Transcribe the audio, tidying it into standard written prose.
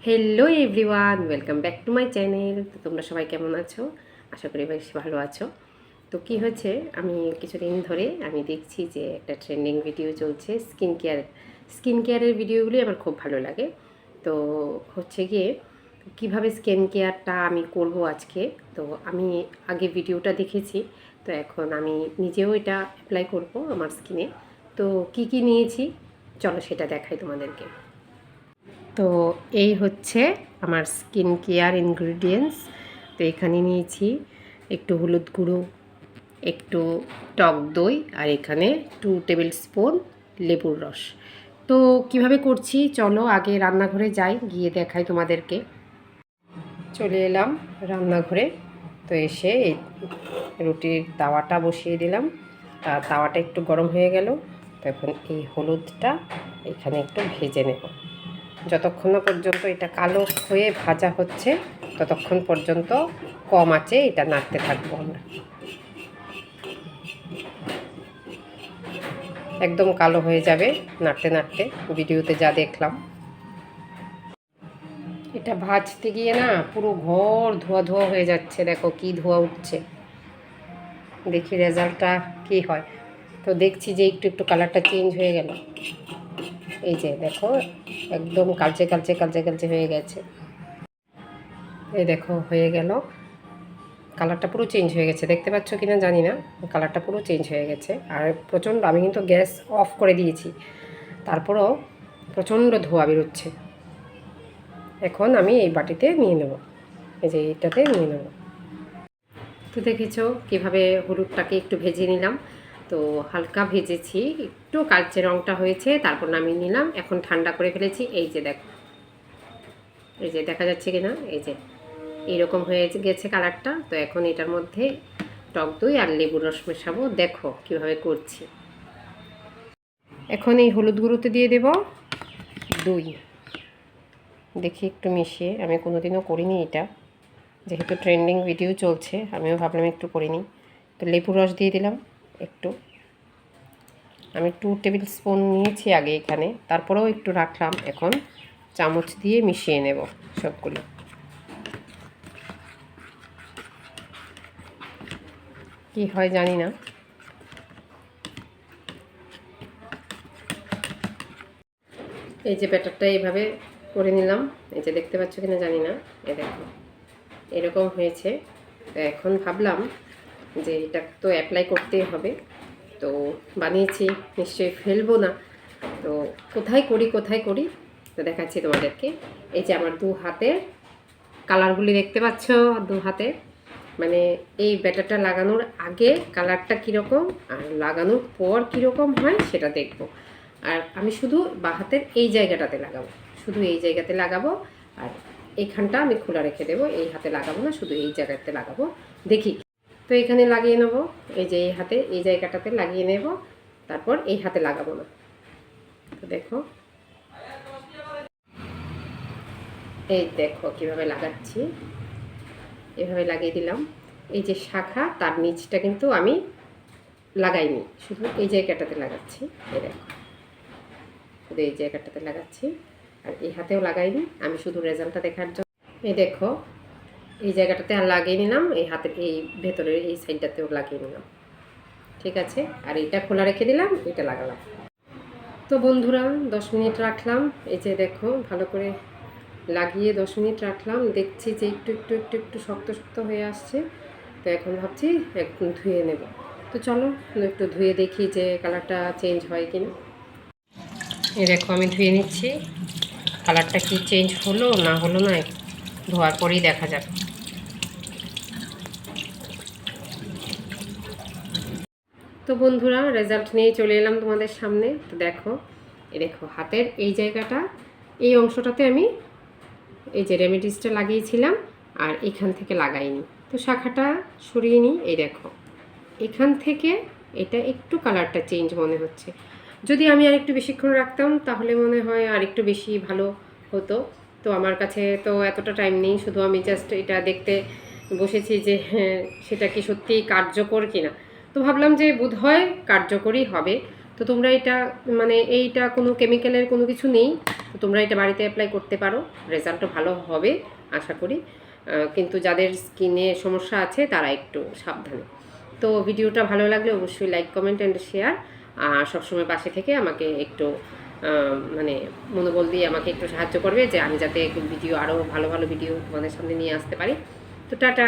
Hello everyone, welcome back to my channel. তো তোমরা সবাই কেমন আছো? আশা করি বেশ ভালো আছো। তো কি হয়েছে, আমি কিছুদিন ধরে আমি দেখছি যে একটা ট্রেন্ডিং ভিডিও চলছে স্কিন কেয়ারের ভিডিওগুলি আমার খুব ভালো লাগে। তো হচ্ছে গিয়ে কিভাবে স্কিন কেয়ারটা আমি করব আজকে। তো আমি আগে ভিডিওটা দেখেছি, তো এখন আমি নিজেও এটা অ্যাপ্লাই করব আমার স্কিনে। তো কি কি নিয়েছি চলো সেটা দেখাই তোমাদেরকে। তো এই হচ্ছে আমার স্কিন কেয়ার ইনগ্রিডিয়েন্টস। তো এখানে নিয়েছি একটু হলুদ গুঁড়ো, একটু টক দই, আর এখানে 2 টেবিল স্পুন লেবুর রস। তো কিভাবে করছি চলো আগে রান্নাঘরে যাই, গিয়ে দেখাই তোমাদেরকে। চলে এলাম রান্নাঘরে। তো এসে এই রুটির তাওয়াটা বসিয়ে দিলাম। তাওয়াটা একটু গরম হয়ে গেল। তো এখন এই হলুদটা এখানে একটু ভেজে নেব। যতক্ষণ না পর্যন্ত এটা কালো হয়ে ভাজা হচ্ছে ততক্ষণ পর্যন্ত কম আঁচে এটা নাড়তে থাকবো আমরা। একদম কালো হয়ে যাবে নাড়তে নাড়তে, ভিডিওতে যা দেখলাম। এটা ভাজতে গিয়ে না পুরো ঘর ধোয়া ধোয়া হয়ে যাচ্ছে, দেখো কি ধোয়া উঠছে। দেখি রেজাল্টটা কি হয়। তো দেখছি যে একটু একটু কালারটা চেঞ্জ হয়ে গেল। এই যে দেখো, একদম কালচে কালচে কালচে কালচে হয়ে গেছে। এই দেখো হয়ে গেল, কালারটা পুরো চেঞ্জ হয়ে গেছে। দেখতে পাচ্ছ কি না জানি না, কালারটা পুরো চেঞ্জ হয়ে গেছে। আর প্রচণ্ড, আমি কিন্তু গ্যাস অফ করে দিয়েছি, তারপরও প্রচণ্ড ধোঁয়া বেরোচ্ছে। এখন আমি এই বাটিতে নিয়ে নেব, এই যে এইটাতে নিয়ে নেব। তো দেখেছো কীভাবে হলুদটাকে একটু ভেজে নিলাম। তো হালকা ভেজেছি, একটু কালচে রঙটা হয়েছে, তারপর নামিয়ে নিলাম। এখন ঠান্ডা করে ফেলেছি। এই যে দেখো, এই যে দেখা যাচ্ছে কি না, এই যে এইরকম হয়ে গেছে কালারটা। তো এখন এটার মধ্যে টক দই আর লেবুর রস মেশাবো। দেখো কিভাবে করছি। এখন এই হলুদ গুঁড়োতে দিয়ে দেব দই। দেখি একটু মিশিয়ে, আমি কোনোদিনও করিনি এটা, যেহেতু ট্রেন্ডিং ভিডিও চলছে আমিও ভাবলাম একটু করে নিই। তো লেবুর রস দিয়ে দিলাম একটু। আমি 2 টেবিল স্পুন নিয়েছি আগে এখানে, তারপরেও একটু রাখলাম। এখন চামচ দিয়ে মিশিয়ে নেব সবগুলো। কি হয় জানি না। এই যে ব্যাটারটা এইভাবে করে নিলাম। এই যে দেখতে পাচ্ছ কিনা জানি না, এই দেখো এরকম হয়েছে। তো এখন ভাবলাম যে এটা তো অ্যাপ্লাই করতেই হবে। তো বানিয়েছি, নিশ্চয়ই ফেলবো না। তো কোথায় করি তো দেখাচ্ছি তোমাদেরকে। এই যে আমার 2 হাতের কালারগুলি দেখতে পাচ্ছ, 2 হাতে মানে এই ব্যাটারটা লাগানোর আগে কালারটা কীরকম আর লাগানোর পর কীরকম হয় সেটা দেখব। আর আমি শুধু বাঁ হাতের এই জায়গাটাতে লাগাবো, শুধু এই জায়গাতে লাগাবো। আর এইখানটা আমি খোলা রেখে দেবো, এই হাতে লাগাবো না, শুধু এই জায়গাতে লাগাবো। দেখি। তো এখানে লাগিয়ে নেব, এই যে এই হাতে এই জায়গাটাতে লাগিয়ে নেব, তারপর এই হাতে লাগাবো না। তো দেখো, এই দেখো কিভাবে লাগাচ্ছি। এভাবে লাগিয়ে দিলাম। এই যে শাখা, তার নিচটা কিন্তু আমি লাগাইনি, শুধু এই জায়গাটাতে লাগাচ্ছি। এই দেখো, শুধু এই জায়গাটাতে লাগাচ্ছি, আর এই হাতেও লাগাইনি, আমি শুধু রেজাল্টটা দেখার জন্য। এই দেখো, এই জায়গাটাতে আর লাগিয়ে নিলাম, এই হাতের এই ভেতরের এই সাইডটাতেও লাগিয়ে নিলাম। ঠিক আছে, আর এটা খোলা রেখে দিলাম, এটা লাগালাম। তো বন্ধুরা 10 মিনিট রাখলাম। এই যে দেখো ভালো করে লাগিয়ে 10 মিনিট রাখলাম, দেখছি যে একটু একটু একটু একটু শক্ত শক্ত হয়ে আসছে। তো এখন ভাবছি একটু ধুয়ে নেব। তো চলো একটু ধুয়ে দেখি যে কালারটা চেঞ্জ হয় কি না। এই দেখো আমি ধুয়ে নিচ্ছি, কালারটা কি চেঞ্জ হলো না হলো না ধোয়ার পরেই দেখা যাবে। তো বন্ধুরা রেজাল্ট নিয়ে চলে এলাম তোমাদের সামনে। তো দেখো, দেখো হাতের এই জায়গাটা, এই অংশটাতে আমি এই যে রেমেডিসটা লাগিয়েছিলাম, আর এখান থেকে লাগাইনি। তো শাখাটা সরিয়ে নিই। এই দেখো এখান থেকে এটা একটু কালারটা চেঞ্জ মনে হচ্ছে। যদি আমি আর একটু বেশিক্ষণ রাখতাম তাহলে মনে হয় আর একটু বেশি ভালো হতো। তো আমার কাছে তো এতটা টাইম নেই, শুধু আমি জাস্ট এটা দেখতে বসেছি যে হ্যাঁ সেটা কি সত্যিই কার্যকর কিনা। তো ভাবলাম যে বোধহয় কার্যকরই হবে। তো তোমরা এটা মানে এইটা কোনো কেমিক্যালের কোনো কিছু নেই, তো তোমরা এটা বাড়িতে অ্যাপ্লাই করতে পারো, রেজাল্টও ভালো হবে আশা করি। কিন্তু যাদের স্কিনে সমস্যা আছে তারা একটু সাবধানে। তো ভিডিওটা ভালো লাগলে অবশ্যই লাইক, কমেন্ট অ্যান্ড শেয়ার। আর সবসময় পাশে থেকে আমাকে একটু মানে মনোবল দিয়ে আমাকে একটু সাহায্য করবে, যে আমি যাতে ভিডিও আরও ভালো ভালো ভিডিও তোমাদের সামনে নিয়ে আসতে পারি। তো টাটা।